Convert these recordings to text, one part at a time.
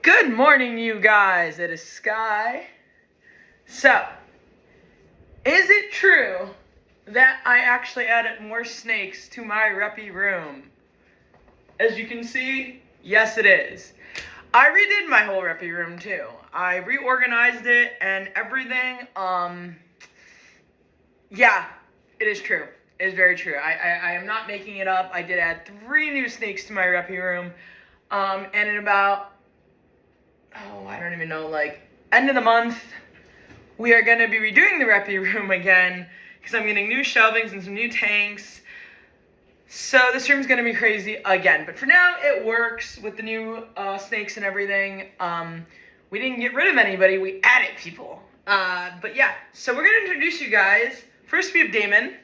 Good morning, you guys. It is Sky. So, is it true that I actually added more snakes to my reppy room? As you can see, yes it is. I redid my whole reppy room too. I reorganized it and everything. Yeah, it is true. It is very true. I am not making it up. I did add 3 new snakes to my reppy room. And in about, I don't even know, like, end of the month, we are going to be redoing the reppy room again because I'm getting new shelvings and some new tanks. So this room's going to be crazy again. But for now, it works with the new snakes and everything. We didn't get rid of anybody. We added people. But yeah, so we're going to introduce you guys. First, we have Damon.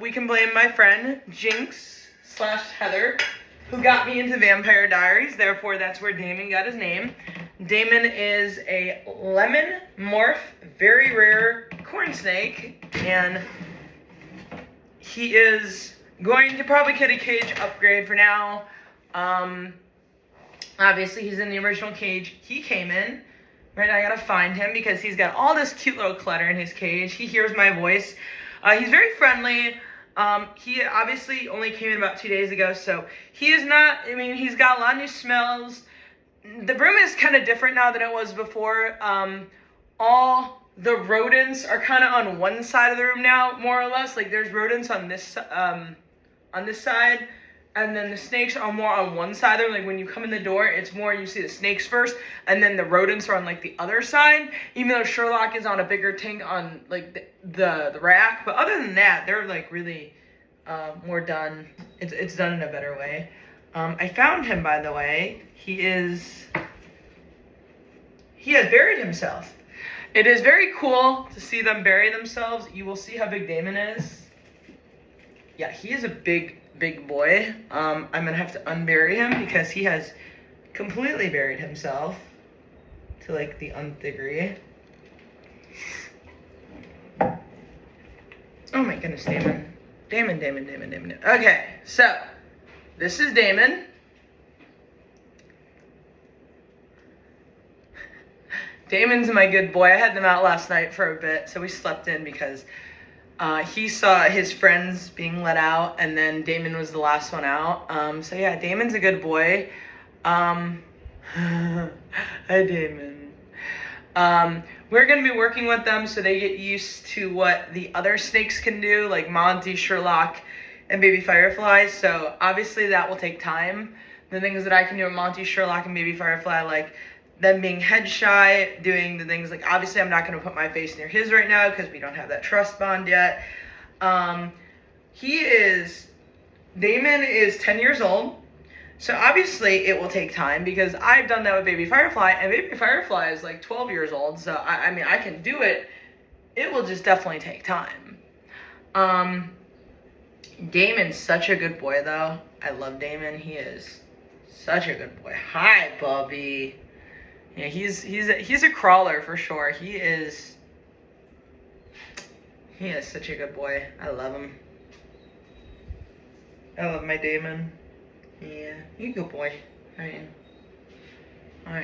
We can blame my friend Jinx/Heather, who got me into Vampire Diaries. Therefore, that's where Damon got his name. Damon is a lemon morph, very rare corn snake, and he is going to probably get a cage upgrade for now. Obviously, he's in the original cage he came in. Right now, I gotta find him because he's got all this cute little clutter in his cage. He hears my voice. He's very friendly. He obviously only came in about 2 days ago, so he is not, he's got a lot of new smells. The room is kind of different now than it was before. All the rodents are kind of on one side of the room now, more or less. Like, there's rodents on this side, and then the snakes are more on one side. They're like, when you come in the door, it's more you see the snakes first, and then the rodents are on like the other side. Even though Sherlock is on a bigger tank on like the rack, but other than that, they're like really more done. It's done in a better way. I found him, by the way. He has buried himself. It is very cool to see them bury themselves. You will see how big Damon is. Yeah, he is a big boy. I'm gonna have to unbury him because he has completely buried himself to like the nth degree. Oh my goodness, Damon. Damon. Okay, so this is Damon. Damon's my good boy. I had them out last night for a bit, so we slept in because he saw his friends being let out, and then Damon was the last one out. So yeah, Damon's a good boy. Hi, Damon. We're going to be working with them so they get used to what the other snakes can do, like Monty, Sherlock, and Baby Firefly. So obviously that will take time. The things that I can do with Monty, Sherlock, and Baby Firefly, like them being head shy, doing the things like, obviously I'm not going to put my face near his right now because we don't have that trust bond yet. Damon is 10 years old. So obviously it will take time because I've done that with Baby Firefly, and Baby Firefly is like 12 years old. So I can do it. It will just definitely take time. Damon's such a good boy though. I love Damon. He is such a good boy. Hi, Bubby. Yeah, he's a crawler for sure. He is such a good boy. I love him. I love my Damon. Yeah, he's a good boy. Alright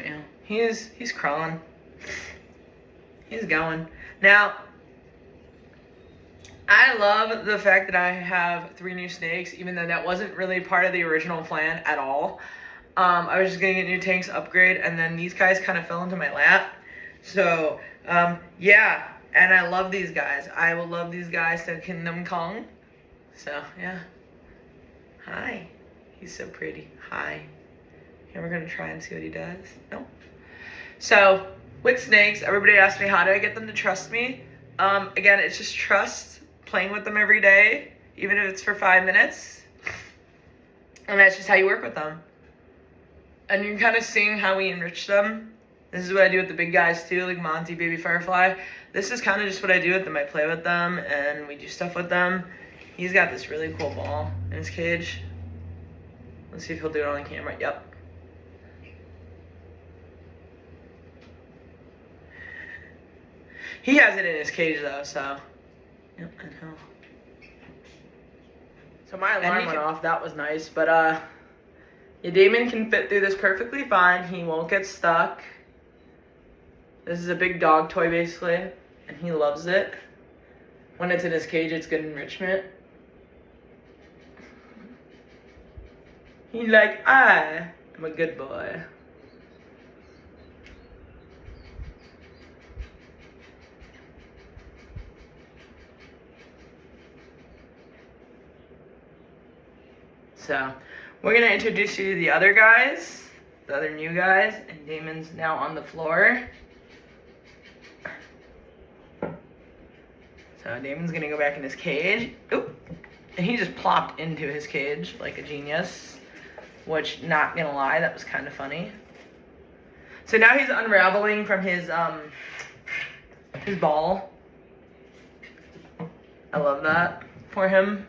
now. He's crawling. He's going. Now, I love the fact that I have 3 new snakes, even though that wasn't really part of the original plan at all. I was just gonna get new tanks, upgrade, and then these guys kind of fell into my lap. So, yeah, and I love these guys. I will love these guys to Kingdom Kong. So, yeah. Hi. He's so pretty. Hi. Here, we're gonna try and see what he does. Nope. So, with snakes, everybody asks me, how do I get them to trust me? Again, it's just trust, playing with them every day, even if it's for 5 minutes. And that's just how you work with them. And you're kind of seeing how we enrich them. This is what I do with the big guys too, like Monty, Baby Firefly. This is kind of just what I do with them. I play with them, and we do stuff with them. He's got this really cool ball in his cage. Let's see if he'll do it on camera. Yep. He has it in his cage though, so. Yep, I know. So my alarm went off. That was nice, but Yeah, Damon can fit through this perfectly fine. He won't get stuck. This is a big dog toy, basically, and he loves it. When it's in his cage, it's good enrichment. He's like, I'm a good boy. So, we're going to introduce you to the other guys, the other new guys, and Damon's now on the floor. So, Damon's going to go back in his cage. Oop. And he just plopped into his cage like a genius, which, not going to lie, that was kind of funny. So, now he's unraveling from his ball. I love that for him.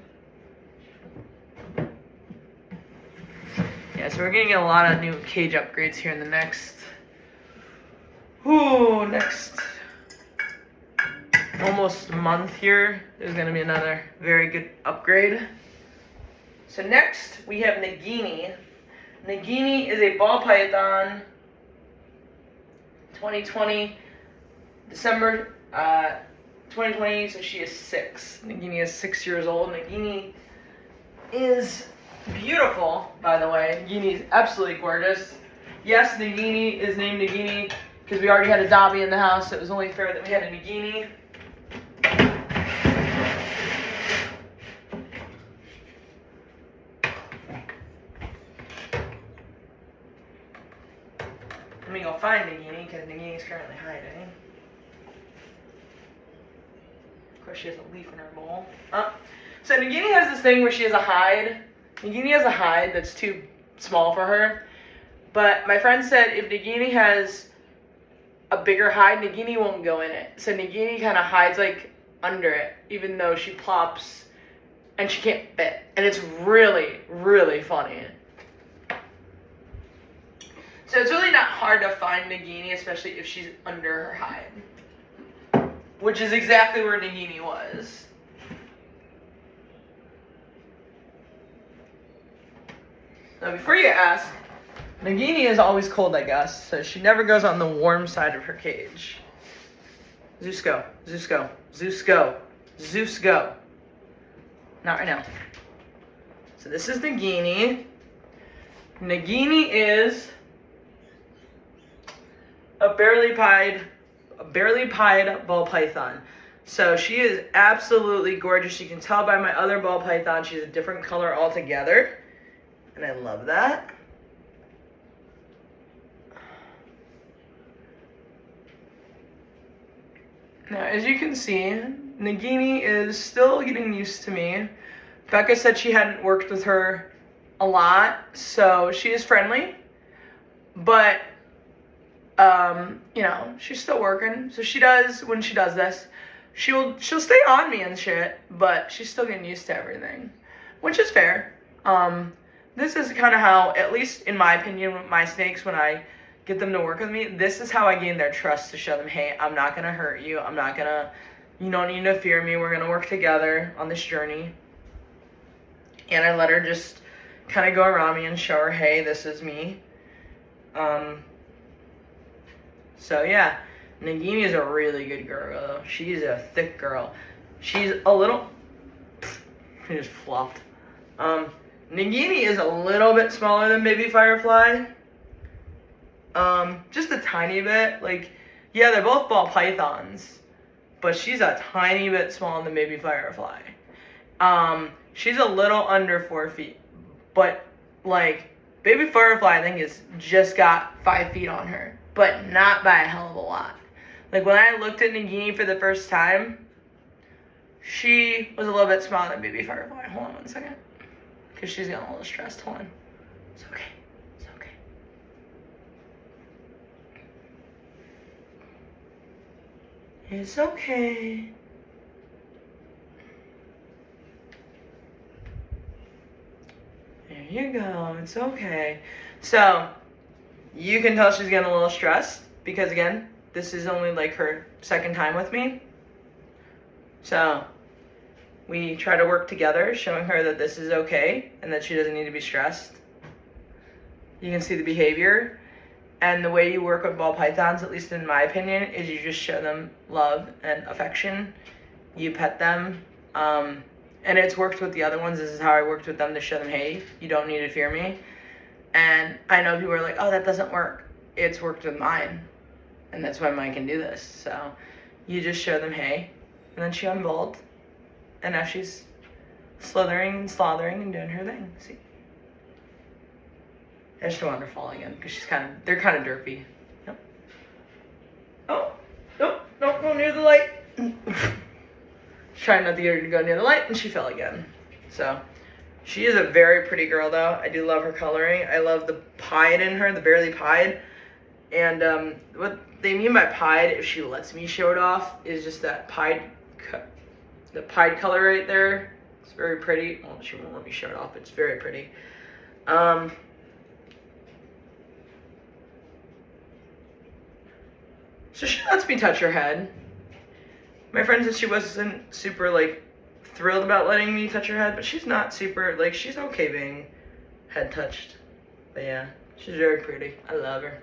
Yeah, so we're gonna get a lot of new cage upgrades here in the next almost month here. There's gonna be another very good upgrade. So next we have Nagini. Nagini is a ball python. 2020, December 2020, so she is 6. Nagini is 6 years old. Nagini is beautiful, by the way. Nagini is absolutely gorgeous. Yes, Nagini is named Nagini because we already had a Dobby in the house, so it was only fair that we had a Nagini. Let me go find Nagini because Nagini is currently hiding. Of course, she has a leaf in her bowl. So Nagini has this thing where she has a hide. Nagini has a hide that's too small for her. But my friend said if Nagini has a bigger hide, Nagini won't go in it. So Nagini kind of hides like under it, even though she plops and she can't fit. And it's really, really funny. So it's really not hard to find Nagini, especially if she's under her hide. Which is exactly where Nagini was. Now, before you ask, Nagini is always cold, I guess, so she never goes on the warm side of her cage. Zeus go, Zeus go, Zeus go, Zeus go. Not right now. So this is Nagini. Nagini is a barely pied ball python. So she is absolutely gorgeous. You can tell by my other ball python, she's a different color altogether. And I love that. Now, as you can see, Nagini is still getting used to me. Becca said she hadn't worked with her a lot, so she is friendly. But, she's still working. So she does, when she does this, she'll stay on me and shit, but she's still getting used to everything, which is fair. This is kind of how, at least in my opinion, with my snakes, when I get them to work with me, this is how I gain their trust, to show them, hey, I'm not going to hurt you. I'm not going to, you don't need to fear me. We're going to work together on this journey. And I let her just kind of go around me and show her, hey, this is me. So yeah, Nagini is a really good girl. She's a thick girl. She's a little, she just flopped. Nagini is a little bit smaller than Baby Firefly. Just a tiny bit. Like, yeah, they're both ball pythons, but she's a tiny bit smaller than Baby Firefly. She's a little under 4 feet, but like Baby Firefly, I think, is just got 5 feet on her, but not by a hell of a lot. Like, when I looked at Nagini for the first time, she was a little bit smaller than Baby Firefly. Hold on 1 second. Because she's getting a little stressed. Hold on. It's okay. It's okay. It's okay. There you go. It's okay. So, you can tell she's getting a little stressed. Because, again, this is only like her second time with me. So, we try to work together, showing her that this is okay and that she doesn't need to be stressed. you can see the behavior. And the way you work with ball pythons, at least in my opinion, is you just show them love and affection. You pet them. And it's worked with the other ones. This is how I worked with them, to show them, hey, you don't need to fear me. And I know people are like, oh, that doesn't work. It's worked with mine. And that's why mine can do this. So you just show them, hey. And then she unbolt. And now she's slithering and slothering and doing her thing. See? I just don't want her to fall again, because they're kind of derpy. Yep. Oh, nope, don't go near the light. Trying not to get her to go near the light, and she fell again. So, she is a very pretty girl, though. I do love her coloring. I love the pied in her, the barely pied. And what they mean by pied, if she lets me show it off, is just that the pied color right there. It's very pretty. Well, she won't let me show it off, but it's very pretty. So she lets me touch her head. My friend said she wasn't super, thrilled about letting me touch her head, but she's not super, she's okay being head touched. But yeah, she's very pretty. I love her.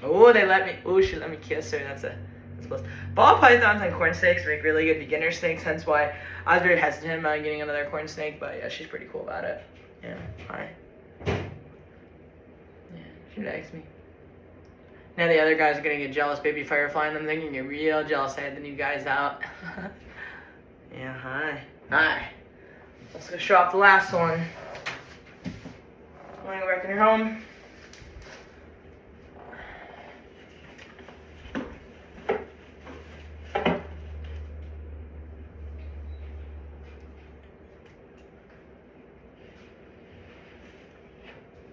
Oh, she let me kiss her. That's close. Ball pythons and corn snakes make really good beginner snakes, hence why I was very hesitant about getting another corn snake, but yeah, she's pretty cool about it. Yeah, hi. Yeah, she likes me. Now the other guys are gonna get jealous, baby firefly, and I'm thinking you're real jealous. I had the new guys out. Yeah, hi. Hi. Let's go show off the last one. Wanna go back in your home?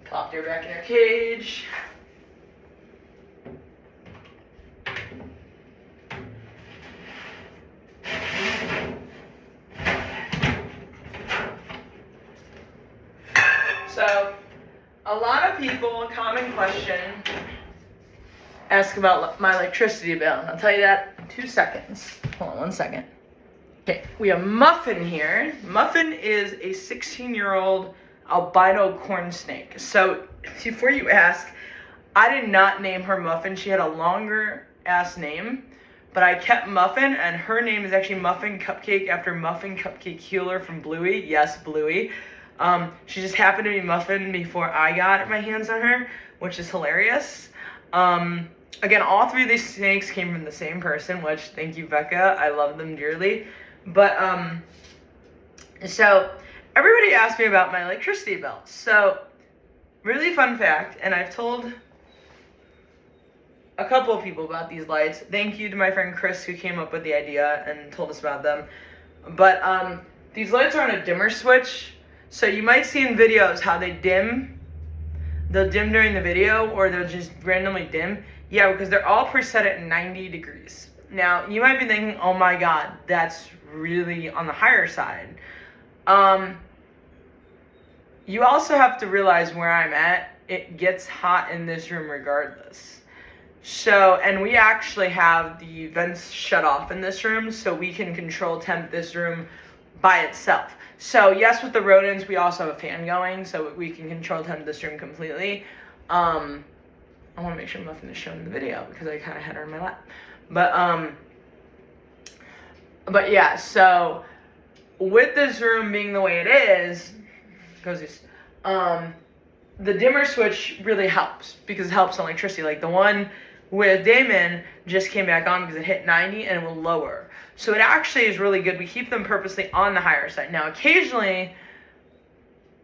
Pop her back in her cage. So, a lot of people, a common question, ask about my electricity bill. I'll tell you that in 2 seconds. Hold on 1 second. Okay, we have Muffin here. Muffin is a 16-year-old albino corn snake. So, before you ask, I did not name her Muffin. She had a longer ass name, but I kept Muffin, and her name is actually Muffin Cupcake after Muffin Cupcake Healer from Bluey. Yes, Bluey. She just happened to be Muffin before I got my hands on her, which is hilarious. Again, all three of these snakes came from the same person, which, thank you, Becca. I love them dearly. But, so, everybody asked me about my electricity bill. So, really fun fact, and I've told a couple of people about these lights. Thank you to my friend Chris, who came up with the idea and told us about them. But, these lights are on a dimmer switch. So you might see in videos how they dim. They'll dim during the video, or they'll just randomly dim. Yeah, because they're all preset at 90 degrees. Now, you might be thinking, oh my god, that's really on the higher side. You also have to realize where I'm at. It gets hot in this room regardless. So, and we actually have the vents shut off in this room, so we can control temp this room by itself. So yes, with the rodents, we also have a fan going, so we can control temp this room completely. I want to make sure Muffin is shown in the video because I kind of had her in my lap. But yeah, so with this room being the way it is, the dimmer switch really helps because it helps on electricity. Like the one with Damon just came back on because it hit 90 and it will lower. So it actually is really good. We keep them purposely on the higher side. Now, occasionally,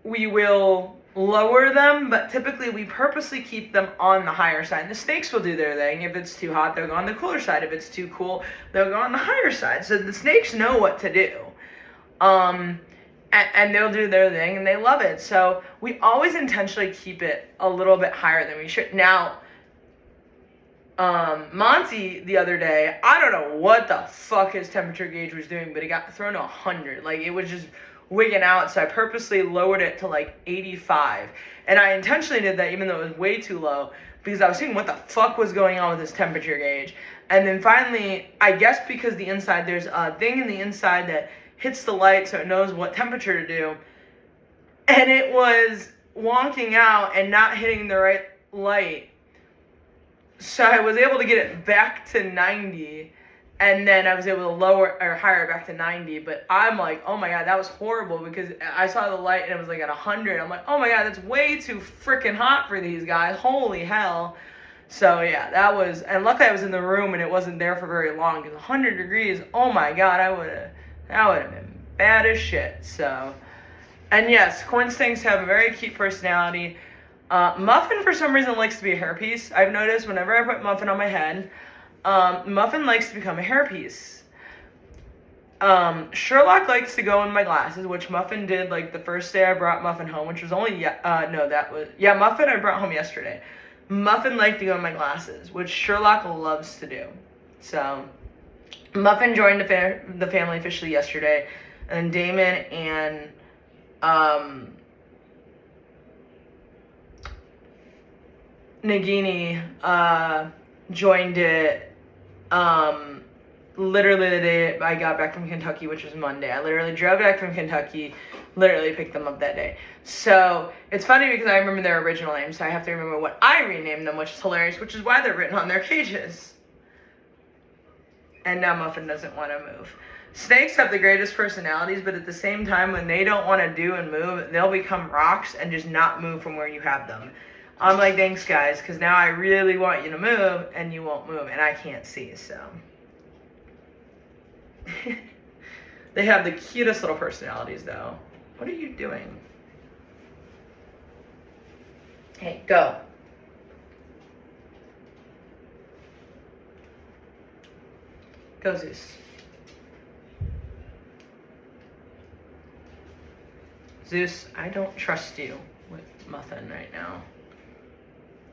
we will lower them, but typically we purposely keep them on the higher side. And the snakes will do their thing. If it's too hot, they'll go on the cooler side. If it's too cool, they'll go on the higher side. So the snakes know what to do. And they'll do their thing, and they love it. So we always intentionally keep it a little bit higher than we should. Now, Monty the other day, I don't know what the fuck his temperature gauge was doing, but it got thrown to 100. Like, it was just wigging out, so I purposely lowered it to, 85. And I intentionally did that even though it was way too low, because I was seeing what the fuck was going on with this temperature gauge. And then finally, I guess because the inside, there's a thing in the inside that hits the light so it knows what temperature to do. and it was wonking out and not hitting the right light. So I was able to get it back to 90, and then I was able to lower or higher it back to 90. But I'm like, oh my god, that was horrible, because I saw the light and it was like at 100. I'm like, oh my god, that's way too freaking hot for these guys. Holy hell. So yeah, that was, and luckily I was in the room and it wasn't there for very long, because 100 degrees, oh my god, that would have been bad as shit. So, and yes, corn snakes have a very cute personality. Muffin, for some reason, likes to be a hairpiece. I've noticed whenever I put Muffin on my head, Muffin likes to become a hairpiece. Sherlock likes to go in my glasses, which Muffin did like the first day I brought Muffin home, which was only, Muffin I brought home yesterday. Muffin liked to go in my glasses, which Sherlock loves to do. So, Muffin joined the family officially yesterday, and Damon and, Nagini joined it literally the day I got back from Kentucky, which was Monday. I literally drove back from Kentucky, literally picked them up that day. So it's funny because I remember their original names, so I have to remember what I renamed them, which is hilarious, which is why they're written on their cages. And now Muffin doesn't want to move. Snakes have the greatest personalities, but at the same time, when they don't want to do and move, they'll become rocks and just not move from where you have them. I'm like, thanks guys, because now I really want you to move, and you won't move, and I can't see, so. They have the cutest little personalities, though. What are you doing? Hey, go. Go, Zeus. Zeus, I don't trust you with Muffin right now.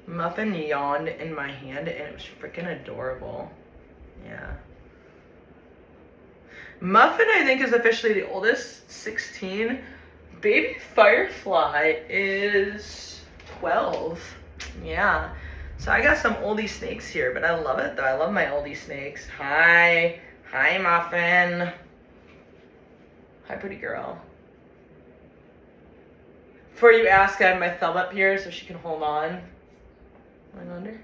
Muffin yawned in my hand, and it was freaking adorable. Yeah. Muffin, I think, is officially the oldest, 16. Baby Firefly is 12. Yeah. So I got some oldie snakes here, but I love it, though. I love my oldie snakes. Hi. Hi, Muffin. Hi, pretty girl. Before you ask, I have my thumb up here so she can hold on. Going under?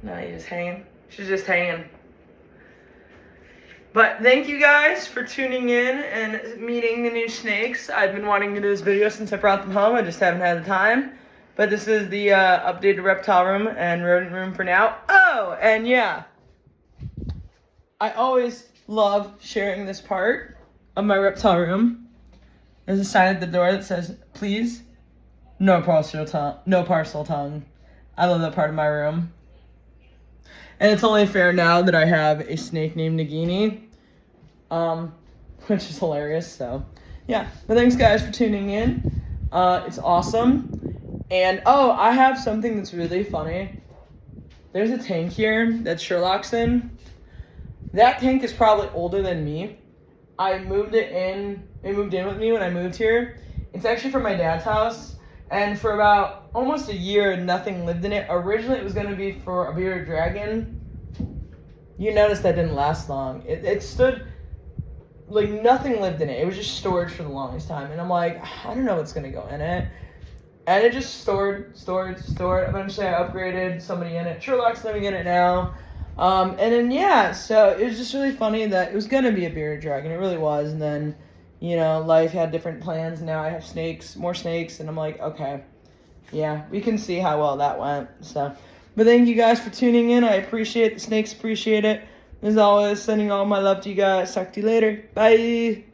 No, you just hanging? She's just hanging. But thank you guys for tuning in and meeting the new snakes. I've been wanting to do this video since I brought them home. I just haven't had the time. But this is the updated reptile room and rodent room for now. Oh, and yeah. I always love sharing this part of my reptile room. There's a sign at the door that says, please, no parcel tongue. I love that part of my room. And it's only fair now that I have a snake named Nagini, which is hilarious, so, yeah. But thanks, guys, for tuning in. It's awesome. And, oh, I have something that's really funny. There's a tank here that Sherlock's in. That tank is probably older than me. It moved in with me when I moved here. It's actually from my dad's house. And for about almost a year, nothing lived in it. Originally, it was going to be for a bearded dragon. You notice that didn't last long. It stood, like, nothing lived in it. It was just storage for the longest time. And I'm like, I don't know what's going to go in it. And it just stored. Eventually, I upgraded somebody in it. Sherlock's living in it now. And then, yeah, so it was just really funny that it was going to be a bearded dragon. It really was. And then, you know, life had different plans. Now I have more snakes, and I'm like, okay, yeah, we can see how well that went. So, but thank you guys for tuning in. I appreciate it. The snakes appreciate it. As always, sending all my love to you guys. Talk to you later. Bye.